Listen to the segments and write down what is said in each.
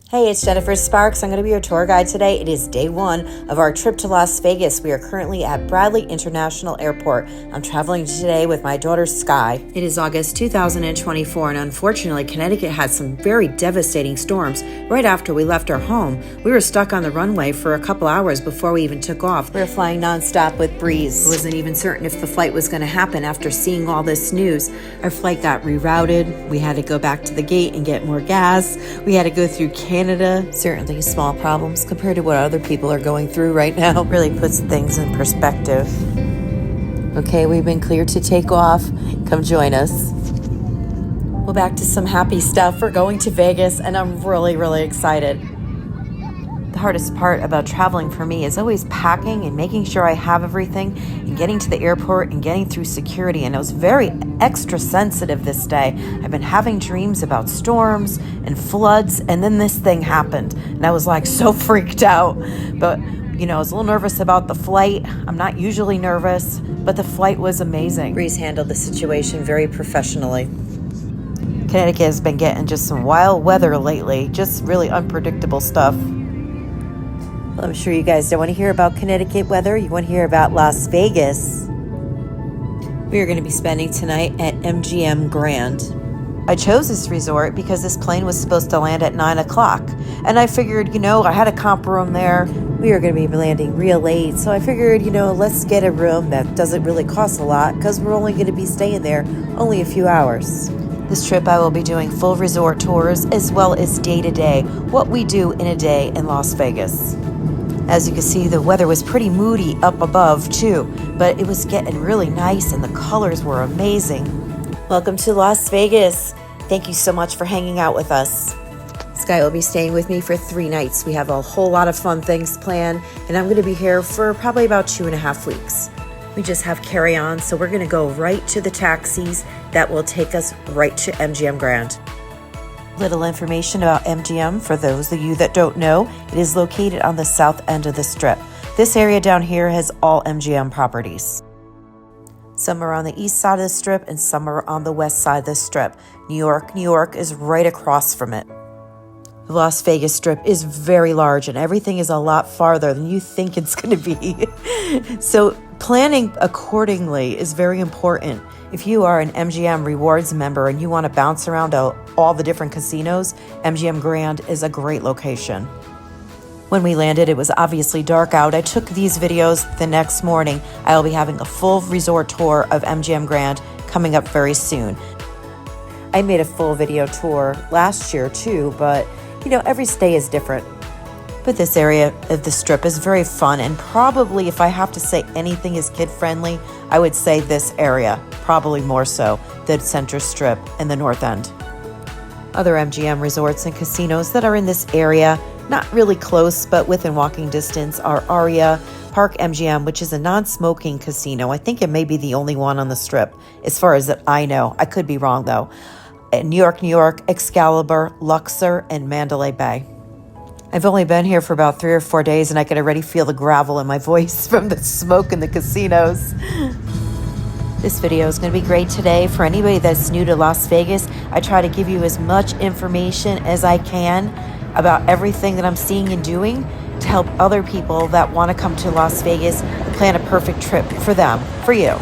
Hey, it's Jennifer Sparks. I'm going to be your tour guide today. It is day one of our trip to Las Vegas. We are currently at Bradley International Airport. I'm traveling today with my daughter, Sky. It is August 2024, and unfortunately, Connecticut had some very devastating storms. Right after we left our home, we were stuck on the runway for a couple hours before we even took off. We were flying nonstop with breeze. I wasn't even certain if the flight was going to happen after seeing all this news. Our flight got rerouted. We had to go back to the gate and get more gas. We had to go through Canada. Certainly small problems compared to what other people are going through right now. Really puts things in perspective. Okay, we've been cleared to take off. Come join us. Well, back to some happy stuff. We're going to Vegas, and I'm really excited. The hardest part about traveling for me is always packing and making sure I have everything and getting to the airport and getting through security. And I was very extra sensitive this day. I've been having dreams about storms and floods, and then this thing happened. And I was like so freaked out. But, I was a little nervous about the flight. I'm not usually nervous, but the flight was amazing. Breeze handled the situation very professionally. Connecticut has been getting just some wild weather lately, just really unpredictable stuff. Well, I'm sure you guys don't want to hear about Connecticut weather. You want to hear about Las Vegas. We are going to be spending tonight at MGM Grand. I chose this resort because this plane was supposed to land at 9 o'clock. And I figured, I had a comp room there. We are going to be landing real late. So I figured, let's get a room that doesn't really cost a lot because we're only going to be staying there only a few hours. This trip I will be doing full resort tours as well as day-to-day, what we do in a day in Las Vegas. As you can see, the weather was pretty moody up above too, but it was getting really nice and the colors were amazing. Welcome to Las Vegas. Thank you so much for hanging out with us. Sky will be staying with me for 3 nights. We have a whole lot of fun things planned, and I'm going to be here for probably about 2.5 weeks. We just have carry-on, so we're going to go right to the taxis that will take us right to MGM Grand. Little information about MGM for those of you that don't know. It is located on the south end of the Strip. This area down here has all MGM properties. Some are on the east side of the Strip and some are on the west side of the Strip. New York is right across from it. The Las Vegas Strip is very large and everything is a lot farther than you think it's going to be. So planning accordingly is very important. If you are an MGM Rewards member and you want to bounce around all the different casinos, MGM Grand is a great location. When we landed, it was obviously dark out. I took these videos the next morning. I will be having a full resort tour of MGM Grand coming up very soon. I made a full video tour last year too, but every stay is different. But this area of the Strip is very fun, and probably if I have to say anything is kid-friendly, I would say this area, probably more so than Center Strip and the North End. Other MGM resorts and casinos that are in this area, not really close, but within walking distance, are Aria, Park MGM, which is a non-smoking casino. I think it may be the only one on the Strip, as far as that I know. I could be wrong, though. New York, Excalibur, Luxor, and Mandalay Bay. I've only been here for about 3 or 4 days, and I can already feel the gravel in my voice from the smoke in the casinos. This video is going to be great today for anybody that's new to Las Vegas. I try to give you as much information as I can about everything that I'm seeing and doing to help other people that want to come to Las Vegas and plan a perfect trip for them, for you.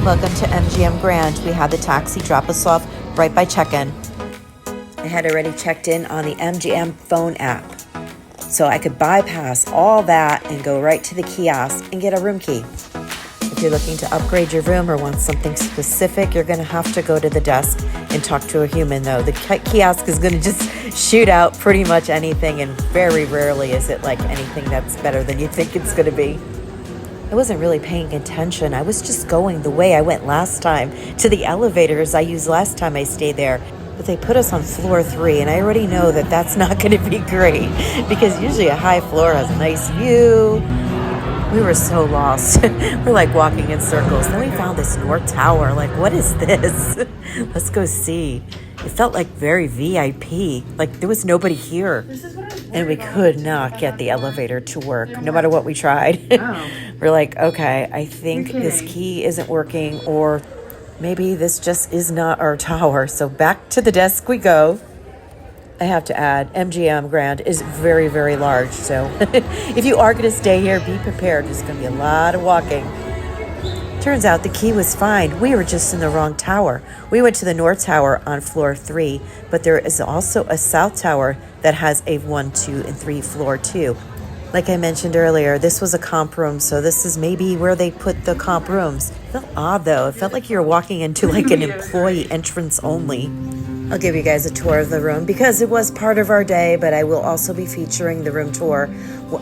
Welcome to MGM Grand. We had the taxi drop us off right by check-in. I had already checked in on the MGM phone app, so I could bypass all that and go right to the kiosk and get a room key. If you're looking to upgrade your room or want something specific, you're going to have to go to the desk and talk to a human, though. The kiosk is going to just shoot out pretty much anything, and very rarely is it like anything that's better than you think it's going to be. I wasn't really paying attention. I was just going the way I went last time, to the elevators I used last time I stayed there. But they put us on floor 3, and I already know that that's not going to be great because usually a high floor has a nice view. We were so lost. We're like walking in circles. Then we found this North Tower. Like, what is this? Let's go see. It felt like very VIP. Like there was nobody here. And we could not get the elevator to work, no matter what we tried. We're like, okay, I think this key isn't working, or maybe this just is not our tower. So back to the desk we go. I have to add, MGM Grand is very, very large. So if you are going to stay here, be prepared. There's going to be a lot of walking. Turns out the key was fine. We were just in the wrong tower. We went to the North Tower on floor 3, but there is also a South Tower that has a 1, 2, and 3 floor 2. Like I mentioned earlier, this was a comp room, so this is maybe where they put the comp rooms. It felt odd though. It felt like you were walking into like an employee entrance only. I'll give you guys a tour of the room because it was part of our day, but I will also be featuring the room tour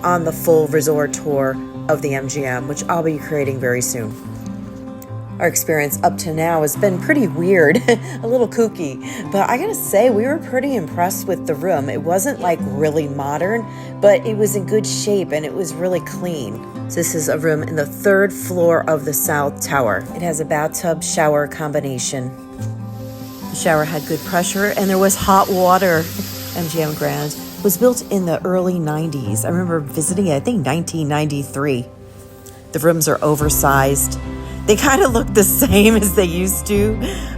on the full resort tour of the MGM, which I'll be creating very soon. Our experience up to now has been pretty weird, a little kooky, but I gotta say we were pretty impressed with the room. It wasn't like really modern, but it was in good shape and it was really clean. So this is a room in the 3rd floor of the South Tower. It has a bathtub shower combination. The shower had good pressure and there was hot water. MGM Grand was built in the early 90s. I remember visiting it, I think 1993. The rooms are oversized. They kind of look the same as they used to,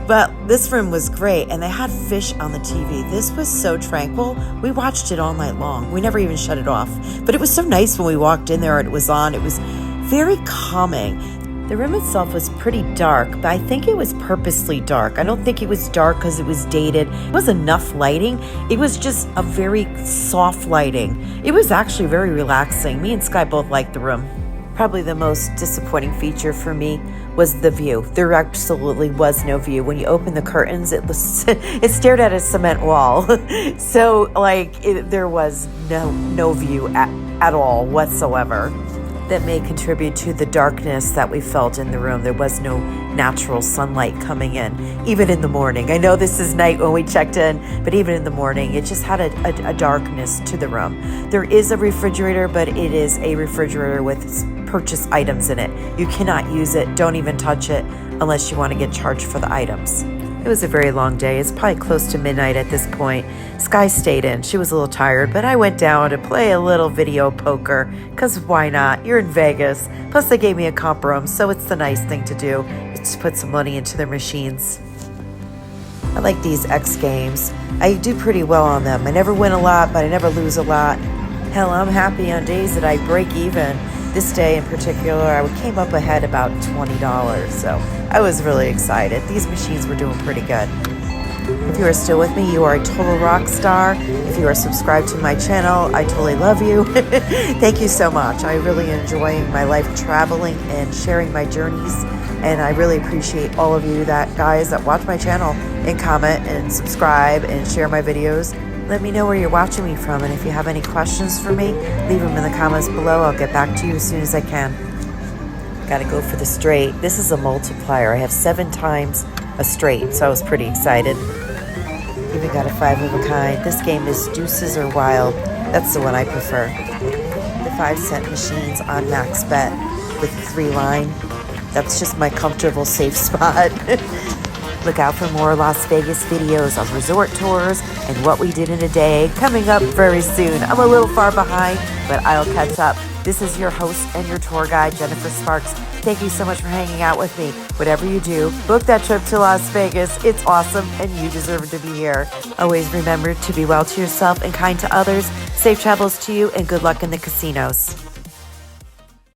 but this room was great, and they had fish on the TV. This was so tranquil. We watched it all night long. We never even shut it off, but it was so nice when we walked in there and it was on. It was very calming. The room itself was pretty dark, but I think it was purposely dark. I don't think it was dark because it was dated. It was enough lighting. It was just a very soft lighting. It was actually very relaxing. Me and Sky both liked the room. Probably the most disappointing feature for me was the view. There absolutely was no view. When you open the curtains, it stared at a cement wall. So there was no view at all whatsoever. That may contribute to the darkness that we felt in the room. There was no natural sunlight coming in, even in the morning. I know this is night when we checked in, but even in the morning, it just had a darkness to the room. There is a refrigerator, but it is a refrigerator with purchase items in it. You cannot use it. Don't even touch it unless you want to get charged for the items. It was a very long day. It's probably close to midnight at this point. Sky stayed in. She was a little tired, but I went down to play a little video poker because why not? You're in Vegas. Plus they gave me a comp room, so it's the nice thing to do is to put some money into their machines. I like these X games. I do pretty well on them. I never win a lot, but I never lose a lot. Hell, I'm happy on days that I break even. This day in particular, I came up ahead about $20, so I was really excited. These machines were doing pretty good. If you are still with me, you are a total rock star. If you are subscribed to my channel, I totally love you. Thank you so much. I really enjoy my life traveling and sharing my journeys, and I really appreciate all of you guys that watch my channel and comment and subscribe and share my videos. Let me know where you're watching me from, and if you have any questions for me, leave them in the comments below. I'll get back to you as soon as I can. Gotta go for the straight. This is a multiplier. I have 7 times a straight, so I was pretty excited. Even got a 5 of a kind. This game is deuces or wild. That's the one I prefer. The 5-cent machines on max bet with 3 line. That's just my comfortable, safe spot. Look out for more Las Vegas videos on resort tours and what we did in a day coming up very soon. I'm a little far behind, but I'll catch up. This is your host and your tour guide, Jennifer Sparks. Thank you so much for hanging out with me. Whatever you do, book that trip to Las Vegas. It's awesome, and you deserve to be here. Always remember to be well to yourself and kind to others. Safe travels to you, and good luck in the casinos.